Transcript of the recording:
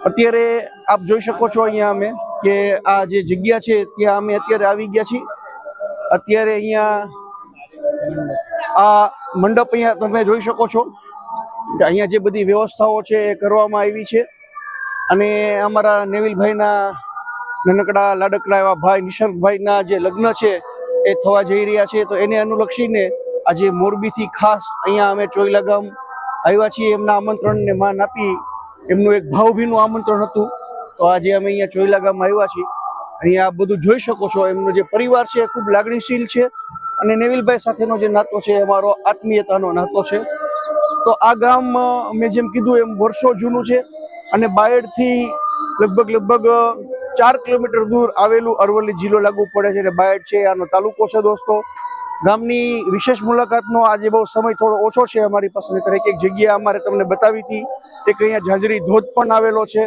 અત્યારે આપ જોઈ શકો છો અહીંયા અમે કે આ જે જગ્યા છે ત્યાં અમે અત્યારે આવી ગયા છીએ। અત્યારે અહીંયા આ મંડપ અહીંયા તમે જોઈ શકો છો કે અહીંયા જે બધી વ્યવસ્થાઓ છે એ કરવામાં આવી છે અને અમારા નેવિલભાઈના નાનકડા લાડકડા એવા ભાઈ નિસર્ગભાઈના જે લગ્ન છે એ થવા જઈ રહ્યા છે। તો એને અનુલક્ષીને આજે મોરબીથી ખાસ અહીંયા અમે ચોઈલા ગામ આવ્યા છીએ। એમના આમંત્રણને માન આપી એમનું એક ભાવભીનું આમંત્રણ હતું। તો આજે અમે અહીંયા ચોઈલા ગામ આવ્યા છીએ। અહીંયા આપ બધું જોઈ શકો છો એમનો જે પરિવાર છે એ ખૂબ લાગણીશીલ છે અને નેવિલભાઈ સાથેનો જે નાતો છે અમારો આત્મીયતાનો નાતો છે। તો આ ગામ મેં જેમ કીધું એમ વર્ષો જૂનું છે અને બાયડથી લગભગ 4 કિલોમીટર દૂર આવેલું અરવલ્લી જિલ્લો લાગુ પડે છે અને બાયડ છે આનો તાલુકો છે। દોસ્તો ગામની વિશેષ મુલાકાતનો આજે બહુ સમય થોડો ઓછો છે અમારી પાસે, નહીંતર એક જગ્યા અમારે તમને બતાવી હતી એક અહીંયા ઝાંઝરી ધોધ પણ આવેલો છે।